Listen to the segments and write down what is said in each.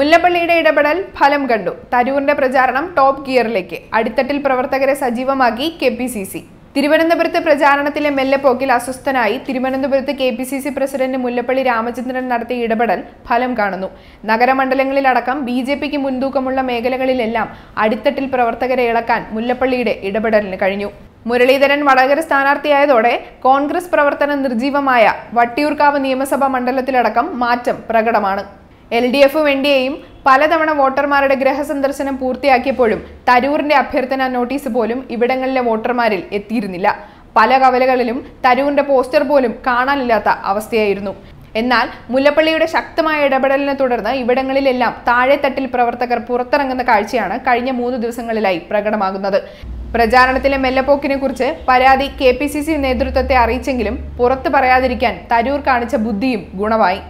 മുല്ലപ്പള്ളിയുടെ ഇടപെടൽ ഫലം കണ്ടു. തരൂരിന്റെ പ്രചാരണം ടോപ്പ് ഗിയറിലേക്ക്. അടിത്തട്ടിൽ പ്രവർത്തകരെ സജീവമാക്കി കെപിസിസി. തിരുവനന്തപുരത്ത് പ്രചാരണത്തിലെ മെല്ലെപ്പോക്കിൽ അസ്വസ്ഥനായി തിരുവനന്തപുരത്ത് കെപിസിസി പ്രസിഡന്റ് മുല്ലപ്പള്ളി രാമചന്ദ്രൻ നടത്തിയ ഇടപെടൽ ഫലം കാണുന്നു. നഗരമണ്ഡലങ്ങളിലടക്കം ബിജെപിക്ക് മുൻതൂക്കമുള്ള മേഖലകളിലെല്ലാം അടിത്തട്ടിൽ പ്രവർത്തകരെ ഇളക്കാൻ മുല്ലപ്പള്ളിയുടെ ഇടപെടലിന് കഴിഞ്ഞു. മുരളീധരൻ വടകര സ്ഥാനാർത്ഥിയായതോടെ കോൺഗ്രസ് പ്രവർത്തനം നിർജീവമായ വട്ടിയൂർക്കാവ് നിയമസഭാ മണ്ഡലത്തിലടക്കം മാറ്റം പ്രകടമാണ്. LDFും NDAയും പലതവണ വോട്ടർമാരുടെ ഗൃഹസന്ദർശനം പൂർത്തിയാക്കിയപ്പോഴും തരൂരിന്റെ അഭ്യർത്ഥന നോട്ടീസ് പോലും ഇവിടങ്ങളിലെ വോട്ടർമാരിൽ എത്തിയിരുന്നില്ല. പല കവലകളിലും തരൂരിന്റെ പോസ്റ്റർ പോലും കാണാനില്ലാത്ത അവസ്ഥയായിരുന്നു. എന്നാൽ മുല്ലപ്പള്ളിയുടെ ശക്തമായ ഇടപെടലിനെ തുടർന്ന് ഇവിടങ്ങളിലെല്ലാം താഴെത്തട്ടിൽ പ്രവർത്തകർ പുറത്തിറങ്ങുന്ന കാഴ്ചയാണ് കഴിഞ്ഞ 3 ദിവസങ്ങളിലായി പ്രകടമാകുന്നത്. പ്രചാരണത്തിലെ മെല്ലെപ്പോക്കിനെ കുറിച്ച് പരാതി കെപിസിസി നേതൃത്വത്തെ അറിയിച്ചെങ്കിലും പുറത്തു പറയാതിരിക്കാൻ തരൂർ കാണിച്ച ബുദ്ധിയും ഗുണമായി.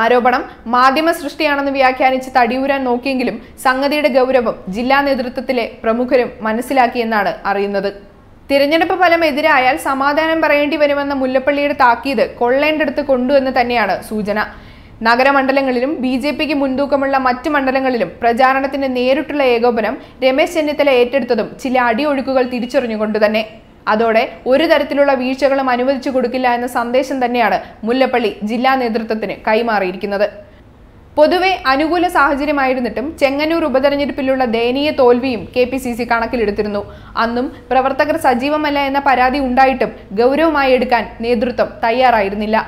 ആരോപണം മാധ്യമ സൃഷ്ടിയാണെന്ന് വ്യാഖ്യാനിച്ച് തടിയൂരാൻ നോക്കിയെങ്കിലും സംഗതിയുടെ ഗൗരവം ജില്ലാ നേതൃത്വത്തിലെ പ്രമുഖരും മനസ്സിലാക്കിയെന്നാണ് അറിയുന്നത്. തിരഞ്ഞെടുപ്പ് ഫലം എതിരായാൽ സമാധാനം പറയേണ്ടി വരുമെന്ന മുല്ലപ്പള്ളിയുടെ താക്കീത് കൊള്ളേണ്ടടുത്ത് കൊണ്ടുവന്ന് തന്നെയാണ് സൂചന. നഗരമണ്ഡലങ്ങളിലും ബിജെപിക്ക് മുൻതൂക്കമുള്ള മറ്റു മണ്ഡലങ്ങളിലും പ്രചാരണത്തിന്റെ നേരിട്ടുള്ള ഏകോപനം രമേശ് ചെന്നിത്തല ഏറ്റെടുത്തതും ചില അടിയൊഴുക്കുകൾ തിരിച്ചറിഞ്ഞുകൊണ്ട് തന്നെ. അതോടെ ഒരു തരത്തിലുള്ള വീഴ്ചകളും അനുവദിച്ചു കൊടുക്കില്ല എന്ന സന്ദേശം തന്നെയാണ് മുല്ലപ്പള്ളി ജില്ലാ നേതൃത്വത്തിന് കൈമാറിയിരിക്കുന്നത്. പൊതുവെ അനുകൂല സാഹചര്യമായിരുന്നിട്ടും ചെങ്ങന്നൂർ ഉപതെരഞ്ഞെടുപ്പിലുള്ള ദയനീയ തോൽവിയും കെപിസിസി കണക്കിലെടുത്തിരുന്നു. അന്നും പ്രവർത്തകർ സജീവമല്ല എന്ന പരാതി ഉണ്ടായിട്ടും ഗൗരവമായി എടുക്കാൻ നേതൃത്വം തയ്യാറായിരുന്നില്ല.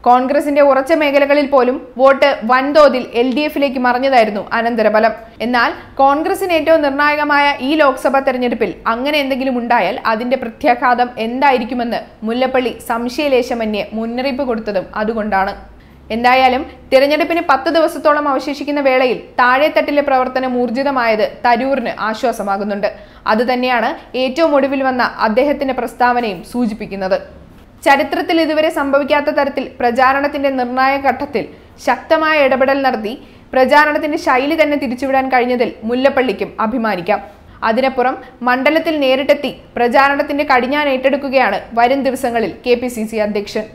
കോൺഗ്രസിന്റെ ഉറച്ച മേഖലകളിൽ പോലും വോട്ട് വൻതോതിൽ LDFിലേക്ക് മറിഞ്ഞതായിരുന്നു അനന്തരഫലം. എന്നാൽ കോൺഗ്രസിന് ഏറ്റവും നിർണായകമായ ഈ ലോക്സഭാ തെരഞ്ഞെടുപ്പിൽ അങ്ങനെ എന്തെങ്കിലും ഉണ്ടായാൽ അതിന്റെ പ്രത്യാഘാതം എന്തായിരിക്കുമെന്ന് മുല്ലപ്പള്ളി സംശയലേശമന്യേ മുന്നറിയിപ്പ് കൊടുത്തതും അതുകൊണ്ടാണ്. എന്തായാലും തിരഞ്ഞെടുപ്പിന് 10 ദിവസത്തോളം അവശേഷിക്കുന്ന വേളയിൽ താഴെത്തട്ടിലെ പ്രവർത്തനം ഊർജിതമായത് തരൂരിന് ആശ്വാസമാകുന്നുണ്ട്. അതുതന്നെയാണ് ഏറ്റവും ഒടുവിൽ വന്ന അദ്ദേഹത്തിന്റെ പ്രസ്താവനയും സൂചിപ്പിക്കുന്നത്. ചരിത്രത്തിൽ ഇതുവരെ സംഭവിക്കാത്ത തരത്തിൽ പ്രചാരണത്തിന്റെ നിർണായക ഘട്ടത്തിൽ ശക്തമായ ഇടപെടൽ നടത്തി പ്രചാരണത്തിന്റെ ശൈലി തന്നെ തിരിച്ചുവിടാൻ കഴിഞ്ഞതിൽ മുല്ലപ്പള്ളിക്കും അഭിമാനിക്കാം. അതിനപ്പുറം മണ്ഡലത്തിൽ നേരിട്ടെത്തി പ്രചാരണത്തിന്റെ കടിഞ്ഞാൻ ഏറ്റെടുക്കുകയാണ് വരും ദിവസങ്ങളിൽ കെപിസിസി അധ്യക്ഷൻ.